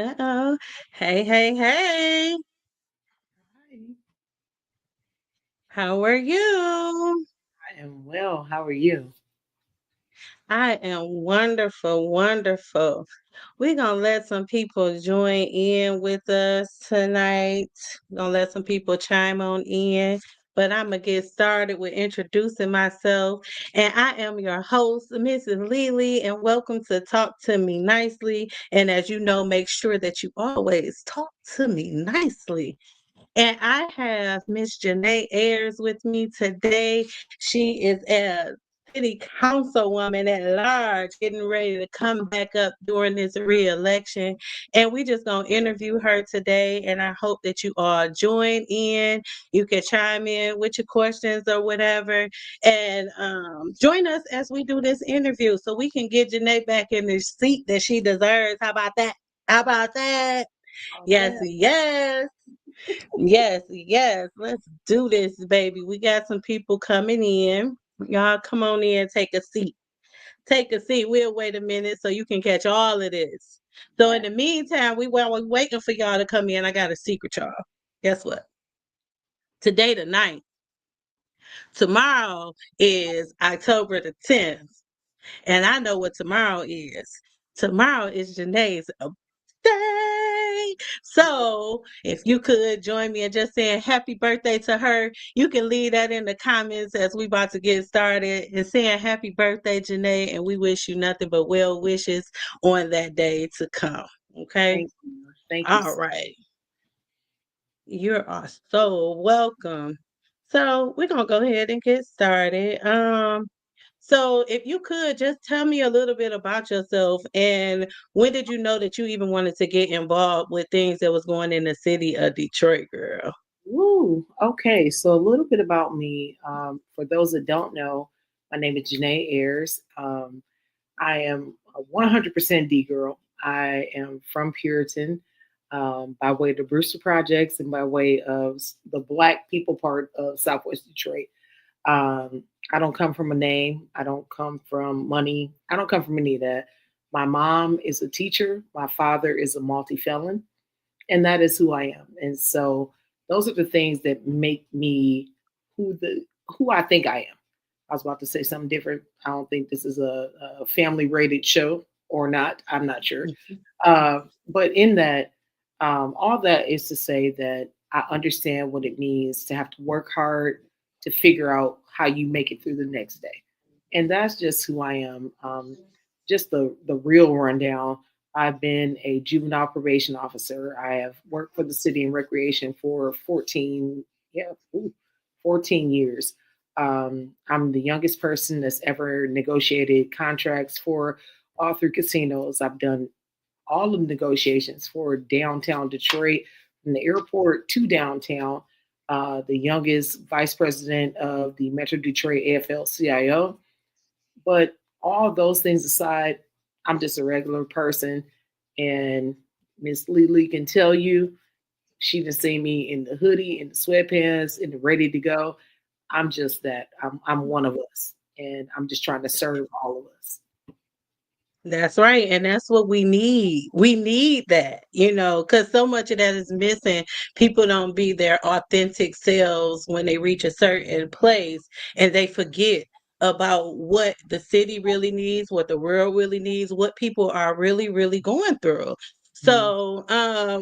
Uh-oh. Hey, hey, hey. Hi, How are you? I am well. How are you? I am wonderful, wonderful. We're going to let some people join in with us tonight. Going to let some people chime on in. But I'm going to get started with introducing myself. And I am your host, Mrs. Lily, and welcome to Talk to Me Nicely. And as you know, make sure that you always talk to me nicely. And I have Miss Janee Ayers with me today. She is a city councilwoman at large, getting ready to come back up during this re-election. And we just gonna interview her today. And I hope that you all join in. You can chime in with your questions or whatever, and join us as we do this interview, so we can get Janee back in the seat that she deserves. How about that? How about that? All Yes, that. yes. Yes, yes. Let's do this, baby. We got some people coming in. Y'all come on in, take a seat. Take a seat. We'll wait a minute so you can catch all of this. So in Yeah. the meantime, while we're waiting for y'all to come in, I got a secret, y'all. Guess what? Today the ninth. Tomorrow is October the 10th. And I know what tomorrow is. Tomorrow is Janae's birthday. So if you could join me in just saying happy birthday to her, you can leave that in the comments as we about to get started and saying happy birthday, Janae, and we wish you nothing but well wishes on that day to come. Okay. Thank you. Thank you. All right. You are so welcome. So we're gonna go ahead and get started. So if you could just tell me a little bit about yourself, and when did you know that you even wanted to get involved with things that was going in the city of Detroit, girl? Woo. Okay. So a little bit about me. For those that don't know, my name is Janee Ayers. I am a 100% D girl. I am from Puritan, by way of the Brewster Projects and by way of the Black people part of Southwest Detroit. Um, I don't come from a name. I don't come from money. I don't come from any of that. My mom is a teacher. My father is a multi felon, and that is who I am. And so those are the things that make me who I think I am. I was about to say something different. I don't think this is a family rated show or not. I'm not sure. But in that, all that is to say that I understand what it means to have to work hard to figure out how you make it through the next day. And that's just who I am. Just the real rundown. I've been a juvenile probation officer. I have worked for the city and recreation for 14, yeah, 14 years. I'm the youngest person that's ever negotiated contracts for all three casinos. I've done all of the negotiations for downtown Detroit, from the airport to downtown. The youngest vice president of the Metro Detroit AFL-CIO. But all those things aside, I'm just a regular person, and Miss Lily can tell you she done seen me in the hoodie, in the sweatpants, in the ready to go. I'm just that. I'm one of us, and I'm just trying to serve all of us. That's right. And that's what we need. We need that, because so much of that is missing. People don't be their authentic selves when they reach a certain place, and they forget about what the city really needs, what the world really needs, what people are really, really going through. Mhm. So,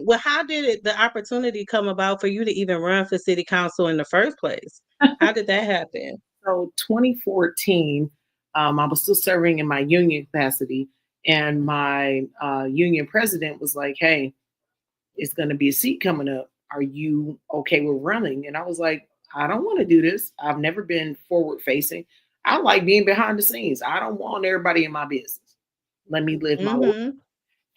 well, how did the opportunity come about for you to even run for city council in the first place? How did that happen? So 2014, I was still serving in my union capacity, and my union president was like, "Hey, it's going to be a seat coming up. Are you okay with running?" And I was like, "I don't want to do this. I've never been forward facing. I like being behind the scenes. I don't want everybody in my business. Let me live my life." Mm-hmm.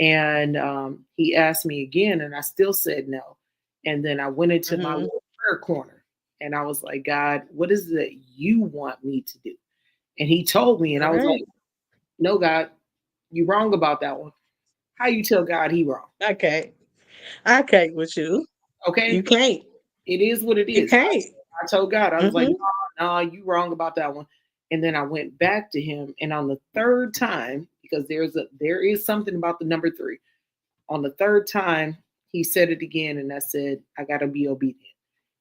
And he asked me again, and I still said no. And then I went into my Mm-hmm. little prayer corner, and I was like, "God, what is it that you want me to do?" And he told me, and All I was like, right. "No, God, you wrong about that one. How you tell God he wrong? Okay. I can't with you. You Okay, can't. it is what it You is." can't. I told God, I was like, Mhm. "No, no, you wrong about that one." And then I went back to him, and on the third time, because there is something about the number three. On the third time, he said it again, and I said, I got to be obedient.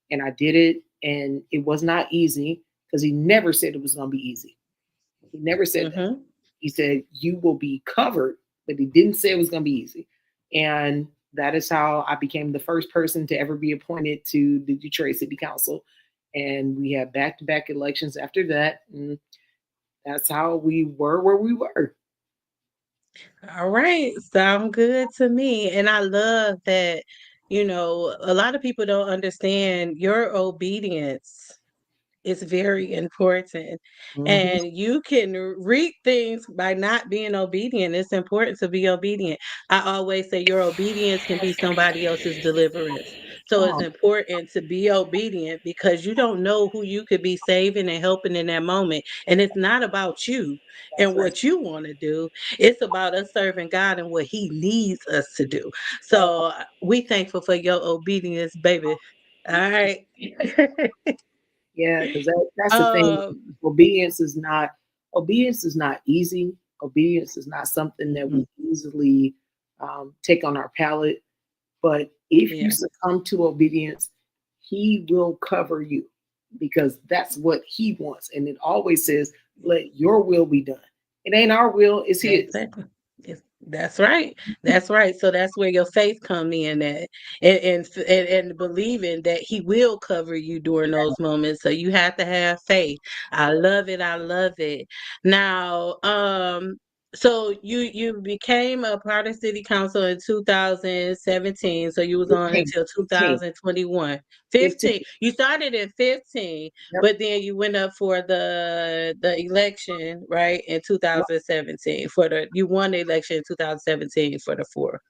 And I did it, and it was not easy because he never said it was going to be easy. He never said that. Mm-hmm. He said, you will be covered, but he didn't say it was going to be easy. And that is how I became the first person to ever be appointed to the Detroit City Council. And we had back to back elections after that. And that's how we were where we were. All right, sound good to me. And I love that, a lot of people don't understand your obedience. It's very important. Hmm. And you can reap things by not being obedient. It's important to be obedient. I always say your obedience can be somebody else's deliverance. So it's Oh, important to be obedient because you don't know who you could be saving and helping in that moment. And it's not about you that's and right. what you want to do. It's about us serving God and what He needs us to do. So we thankful for your obedience, baby. All right. Yeah, because that's the thing. um Obedience is not obedience is not easy. Obedience is not something that Mhm. we easily take on our palate. But if you Yeah, succumb to obedience, he will cover you because that's what he wants. And it always says, let your will be done. It ain't our will, it's his. exactly. That's right. That's right. So that's where your faith come in at, and believing that He will cover you during those moments. So you have to have faith. I love it. I love it. Now, so you became a part of City Council in 2017. So you was on 15, until 15, 2021. 15. 15. You started in 15. Yep. But then you went up for the election, right, in Yep. 2017 for the you won the election in 2017 for the four.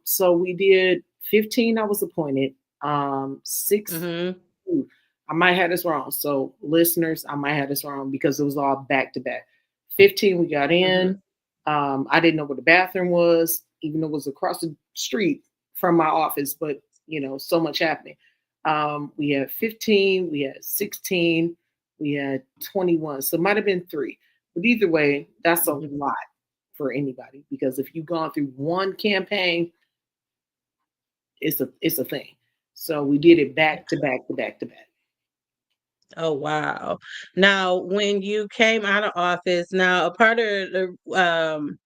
So we did 15, I was appointed. Six, Mhm. ooh, I might have this wrong. So listeners, I might have this wrong because it was all back to back. 15, we got in. Mhm. I didn't know where the bathroom was, even though it was across the street from my office, but so much happening. We had 15, we had 16, we had 21. So it might have been three. But either way, that's a Mhm. lot for anybody because if you've gone through one campaign, it's a thing. So we did it back to back to back to back. Oh wow. Now, when you came out of office, now a part of the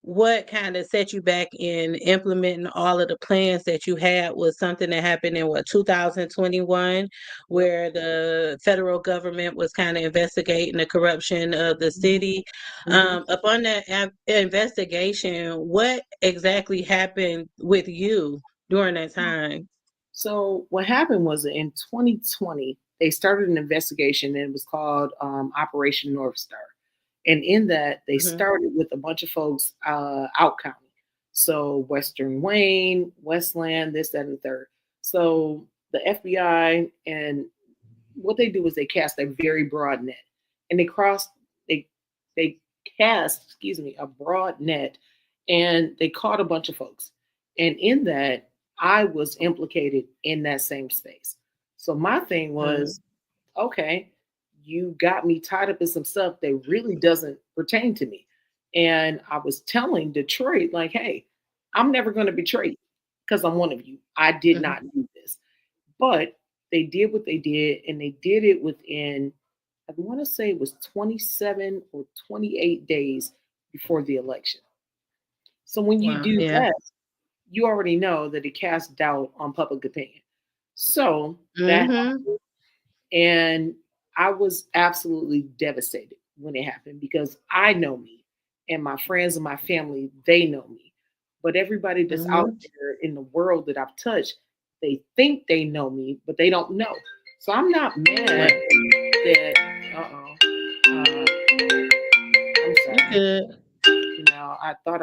what kind of set you back in implementing all of the plans that you had was something that happened in what 2021 Yep. where the federal government was kind of investigating the corruption of the city. Hmm. Upon that investigation, what exactly happened with you during that time? So what happened was in 2020 they started an investigation and it was called Operation North Star, and in that they Hmm. started with a bunch of folks out county, so Western Wayne, Westland, this, that, and the third. So the FBI and what they do is they cast a very broad net, and they they cast, excuse me, a broad net, and they caught a bunch of folks, and in that I was implicated in that same space. So my thing Hmm. was, okay, you got me tied up in some stuff that really doesn't pertain to me. And I was telling Detroit, like, hey, I'm never going to betray you because I'm one of you. I did Hmm. not do this. But they did what they did, and they did it within, I want to say it was 27 or 28 days before the election. So when you Wow. do Yeah. that, you already know that it casts doubt on public opinion. So that, Hmm. and I was absolutely devastated when it happened because I know me and my friends and my family, they know me. But everybody that's out Hmm. there in the world that I've touched, they think they know me, but they don't know. So I'm not mad Right. that, uh, I'm You sorry. good. I thought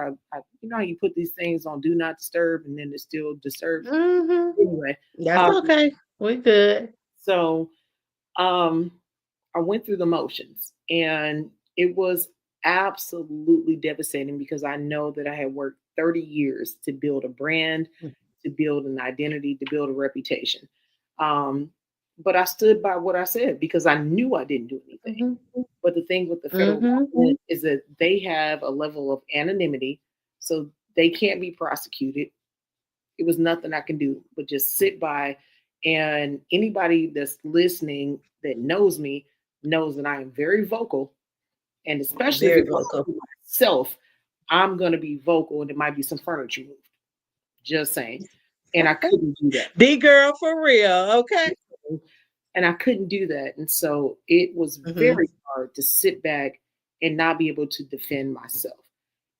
how you put these things on do not disturb and then it still disturbs. Hmm. Anyway, That's um, okay. We good. so um, I went through the motions and it was absolutely devastating because I know that I had worked 30 years to build a brand, to build an identity, to build a reputation. Um, but I stood by what I said because I knew I didn't do anything. Hmm. But the thing with the federal Hmm. government is that they have a level of anonymity. So They can't be prosecuted. It was nothing I can do but just sit by. And anybody that's listening that knows me knows that I am very vocal. And especially if Very it comes vocal. to myself, I'm going to be vocal and it might be some furniture moved. Just saying. And I couldn't do that. The girl for real. Okay. And I couldn't do that. And so it was Hmm. very hard to sit back and not be able to defend myself.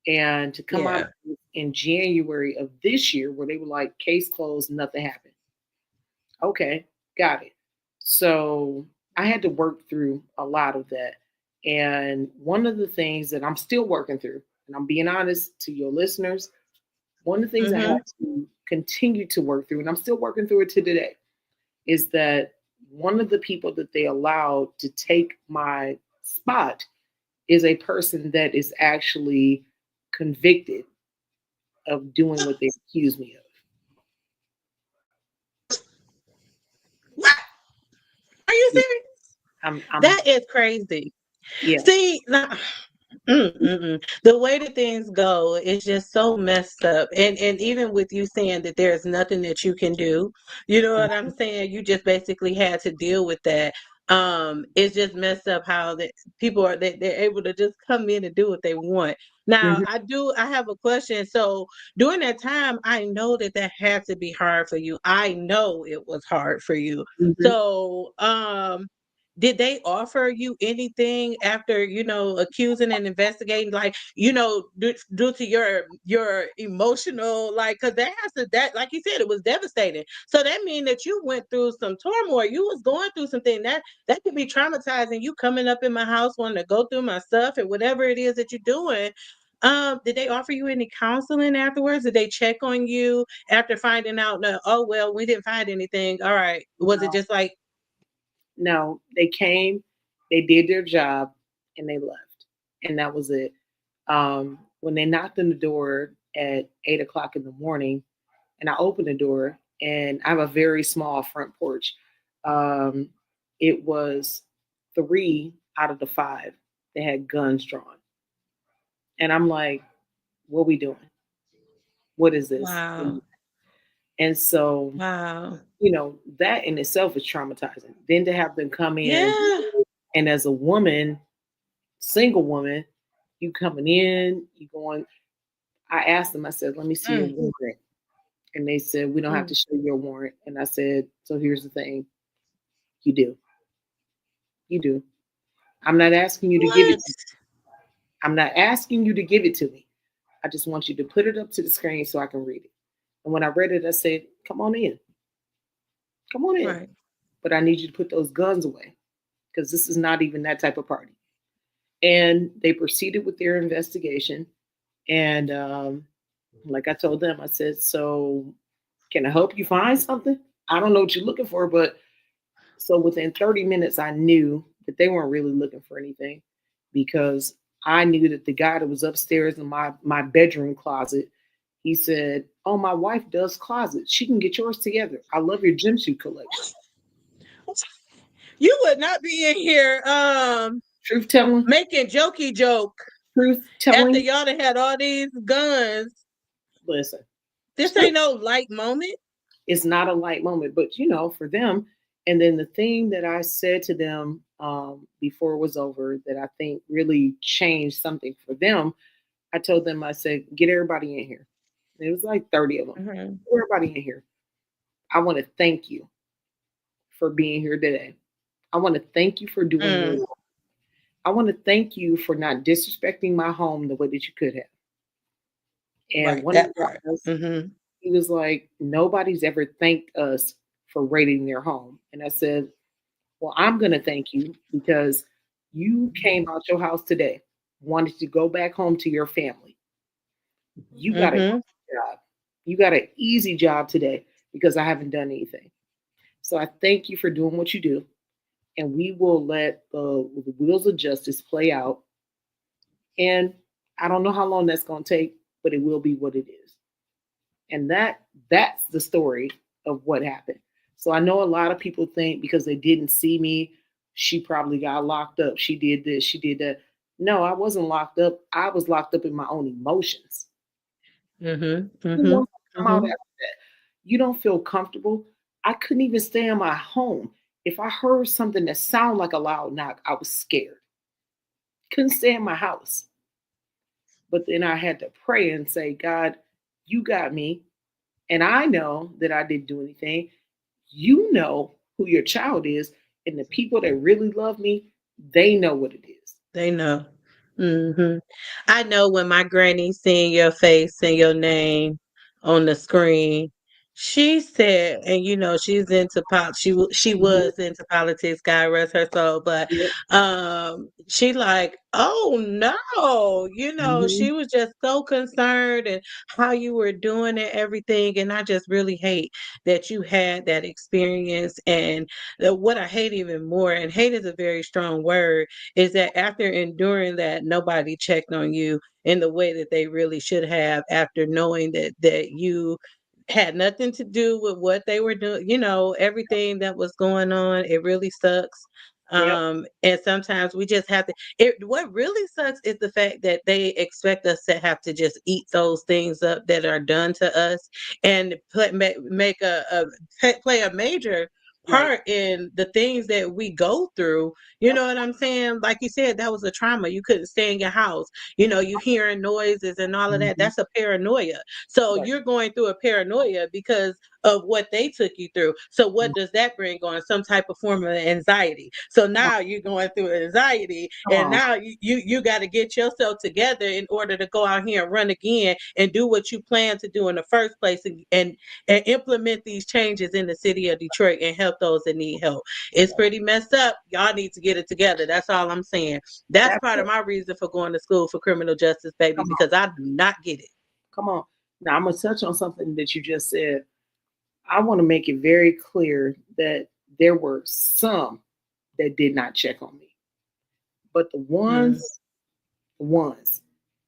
And to come out Yeah. in January of this year where they were like, case closed, nothing happened. Okay, got it. So I had to work through a lot of that. And one of the things that I'm still working through, and I'm being honest to your listeners, one of the things I Hmm. had to continue to work through, and I'm still working through it to today, is that one of the people that they allowed to take my spot is a person that is actually convicted of doing what they accuse me of. What? Are you Yeah, serious? I'm That is crazy. yeah. See, now, the way that things go is just so messed up. And even with you saying that there's nothing that you can do, you know what I'm saying? You just basically had to deal with that. It's just messed up how that people are they're able to just come in and do what they want. Now, Mhm, I have a question. So during that time, I know that that had to be hard for you. I know it was hard for you. mhm, So, did they offer you anything after accusing and investigating, like due to your emotional, like, because that has to, that, like you said, it was devastating, so that means that you went through some turmoil, you was going through something that could be traumatizing, you coming up in my house wanting to go through my stuff and whatever it is that you're doing. Did they offer you any counseling afterwards? Did they check on you after finding out that, oh well, we didn't find anything, all right, was it no. just like, No, they came, they did their job, and they left, and that was it. When they knocked on the door at 8 o'clock in the morning, and I opened the door, and I have a very small front porch. Um, it was three out of the five that had guns drawn, and I'm like, "What we doing? What is this?" wow. And so, Wow. that in itself is traumatizing. Then to have them come in, Yeah. and as a woman, single woman, you coming in, you going. I asked them. I said, "Let me see your Mm, warrant," and they said, "We don't have mm. to show your warrant." And I said, "So here's the thing, you do, you do. I'm not asking you to give it What? to me. I'm not asking you to give it to me. I just want you to put it up to the screen so I can read it." And when I read it, I said, "Come on in, come on in." Right. But I need you to put those guns away because this is not even that type of party. And they proceeded with their investigation. And like I told them, I said, "So can I help you find something? I don't know what you're looking for, but..." So within 30 minutes, I knew that they weren't really looking for anything because I knew that the guy that was upstairs in my bedroom closet, he said, "Oh, my wife does closets. She can get yours together. I love your jumpsuit collection." You would not be in here Truth telling, making jokey joke truth after telling. y'all done had all these guns. Listen, This ain't no light moment. it's not a light moment, but for them. And then the thing that I said to them before it was over that I think really changed something for them, I told them, I said, "Get everybody in here." And it was like 30 of them. Hmm. "Get everybody in here. I want to thank you for being here today. I want to thank you for doing your Mm, work. I want to thank you for not disrespecting my home the way that you could have." And right, one of that the part. guys, Hmm. he was like, "Nobody's ever thanked us for raiding their home." And I said, "Well, I'm going to thank you because you came out your house today, wanted to go back home to your family. You got a Hmm. job. You got an easy job today because I haven't done anything. So I thank you for doing what you do, and we will let the wheels of justice play out. And I don't know how long that's going to take, but it will be what it is." And that's the story of what happened. So I know a lot of people think because they didn't see me, she probably got locked up. She did this, she did that. No, I wasn't locked up. I was locked up in my own emotions. Mhm. Who Mhm. wants to come out after Mhm. that? You don't feel comfortable. I couldn't even stay in my home. If I heard something that sounded like a loud knock, I was scared. Couldn't stay in my house. But then I had to pray and say, God, you got me. And I know that I didn't do anything. You know who your child is. And the people that really love me, they know what it is. They know. I know when my granny seen your face and your name on the screen, she said, and she's into she Mhm. was into politics. God rest her soul, but Yep. she like, oh no, Mhm. she was just so concerned and how you were doing and everything, and I just really hate that you had that experience. And what I hate even more, and hate is a very strong word, is that after enduring that, nobody checked on you in the way that they really should have, after knowing that you had nothing to do with what they were doing, everything that was going on. It really sucks. Yep. And sometimes we just have to, what really sucks is the fact that they expect us to have to just eat those things up that are done to us, and make play a major Right. part in the things that we go through. You Yep. know what I'm saying? Like you said, that was a trauma. You couldn't stay in your house. You hearing noises and all of that. Mhm. That's a paranoia. So Right. you're going through a paranoia because of what they took you through. So what does that bring on? Some type of form of anxiety. So Come on. now you're going through anxiety, Come and on. now you got to get yourself together in order to go out here and run again and do what you plan to do in the first place, and implement these changes in the city of Detroit and help those that need help. It's pretty messed up. Y'all need to get it together. That's all I'm saying. That's That's part of it. my reason for going to school for criminal justice, baby, Come on. because I do not get it. Come on. Now I'm gonna touch on something that you just said. I want to make it very clear that there were some that did not check on me, but Mm, the ones.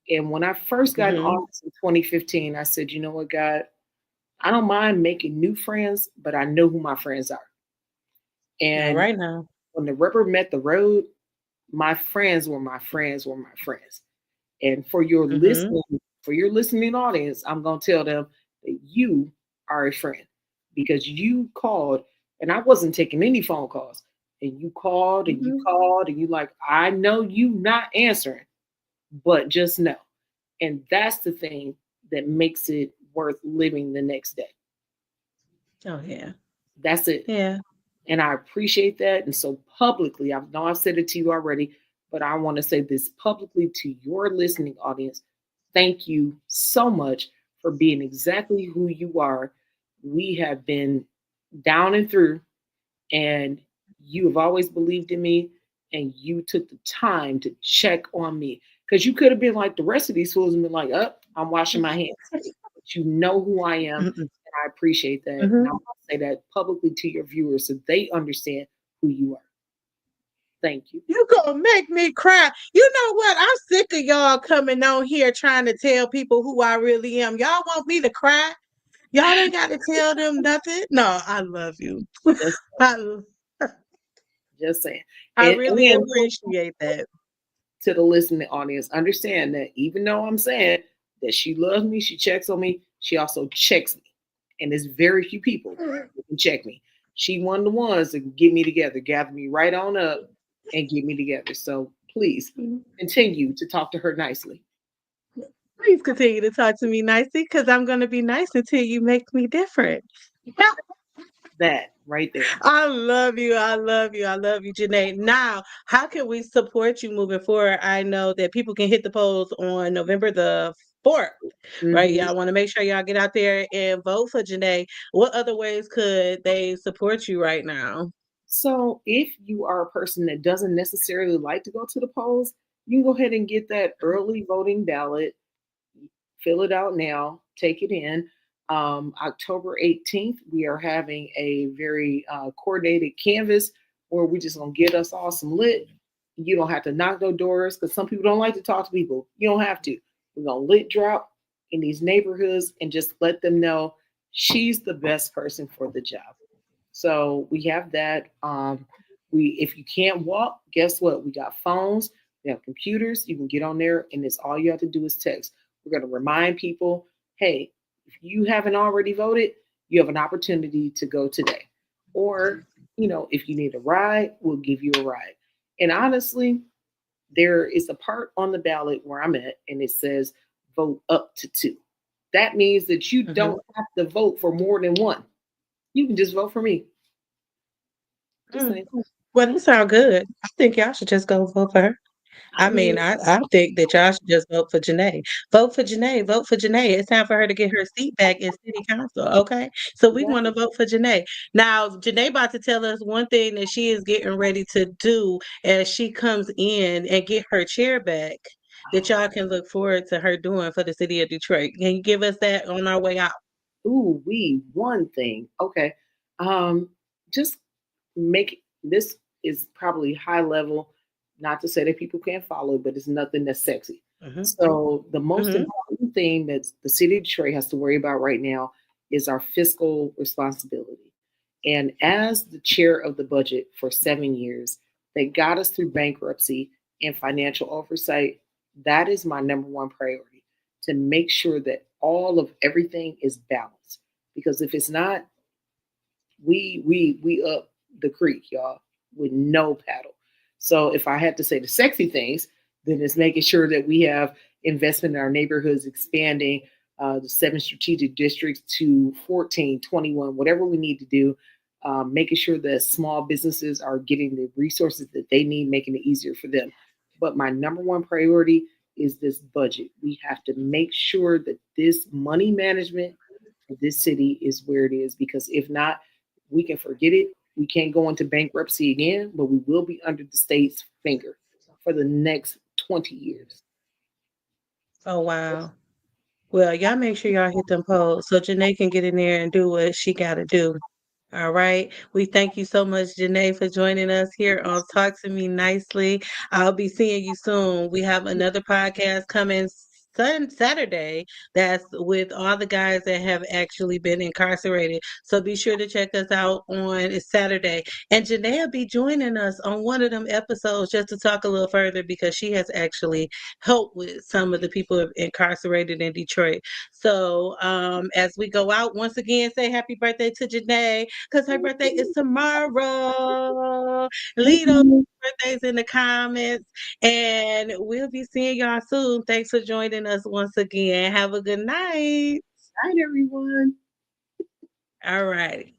And when I first got in mm-hmm. office in 2015, I said, you know what, God, I don't mind making new friends, but I know who my friends are. All And right now. when the rubber met the road, my friends were my friends were my friends. And Mm-hmm. for your listening audience, I'm gonna tell them that you are a friend because you called and I wasn't taking any phone calls. And you called and you Mm-hmm. called and you like, I know you not answering, but just know. And that's the thing that makes it worth living the next day. Oh yeah. That's it. Yeah. And I appreciate that. And so publicly, I know I've said it to you already, but I want to say this publicly to your listening audience. Thank you so much for being exactly who you are. We have been down and through, and you have always believed in me, and you took the time to check on me. Because you could have been like the rest of these fools and been like, oh, I'm washing my hands. But you know who I am, Mm-mm. and I appreciate that. And Mm-hmm. I want to say that publicly to your viewers so they understand who you are. Thank you. You gonna make me cry. You know what? I'm sick of y'all coming on here trying to tell people who I really am. Y'all want me to cry? Y'all ain't got to tell them nothing. No, I love you. Just, I, just saying. I really And appreciate that. to the listening audience, understand that even though I'm saying that she loves me, she checks on me, she also checks me. And there's very few people who can check me. She one of the ones that can get me together, gather me right on up and get me together. So please continue to talk to her nicely. Please continue to talk to me nicely, because I'm going to be nice until you make me different. That right there. I love you. I love you. I love you, Janae. Now, how can we support you moving forward? I know that people can hit the polls on November the 4th, right? Hmm. Y'all want to make sure y'all get out there and vote for Janae. What other ways could they support you right now? So if you are a person that doesn't necessarily like to go to the polls, you can go ahead and get that early voting ballot, fill it out now, take it in. October 18th, we are having a very coordinated canvas where we're just going to get us all some lit. You don't have to knock no doors because some people don't like to talk to people. You don't have to. We're going to lit drop in these neighborhoods and just let them know she's the best person for the job. So we have that. We if you can't walk, guess what? We got phones, we have computers. You can get on there, and it's all you have to do is text. We're going to remind people, hey, if you haven't already voted, you have an opportunity to go today. Or, if you need a ride, we'll give you a ride. And honestly, there is a part on the ballot where I'm at, and it says vote up to two. That means that you Mhm. don't have to vote for more than one. You can just vote for me. Just Mm. saying. Well, that sound good. I think y'all should just go vote for her. I I mean, mean, I think that y'all should just vote for Janee. Vote for Janee. Vote for Janee. It's time for her to get her seat back in city council. Okay. So we want to exactly. vote for Janee. Now, Janee about to tell us one thing that she is getting ready to do as she comes in and get her chair back that y'all can look forward to her doing for the city of Detroit. Can you give us that on our way out? Ooh, one thing. Okay. Um, just make this is probably high level, not to say that people can't follow, but it's nothing that's sexy. Hmm. So the most Hmm. important thing that the city of Detroit has to worry about right now is our fiscal responsibility. And as the chair of the budget for 7 years that got us through bankruptcy and financial oversight, that is my number one priority, to make sure that all of everything is balanced. Because if it's not, we up the creek, y'all, with no paddle. So if I had to say the sexy things, then it's making sure that we have investment in our neighborhoods, expanding the 7 strategic districts to 14, 21, whatever we need to do, making sure that small businesses are getting the resources that they need, making it easier for them. But my number one priority is this budget. We have to make sure that this money management for this city is where it is, because if not, we can forget it. We can't go into bankruptcy again, but we will be under the state's finger for the next 20 years. Oh, wow. Well, y'all make sure y'all hit them polls so Janae can get in there and do what she got to do. All right. We thank you so much, Janae, for joining us here on Talk to Me Nicely. I'll be seeing you soon. We have another podcast coming Saturday that's with all the guys that have actually been incarcerated. So be sure to check us out on Saturday. And Janae will be joining us on one of them episodes just to talk a little further because she has actually helped with some of the people incarcerated in Detroit. So as we go out, once again, say happy birthday to Janae because her birthday is tomorrow. Thank Leave those you. birthdays in the comments, and we'll be seeing y'all soon. Thanks for joining us once again. Have a good night. Night, everyone. All right.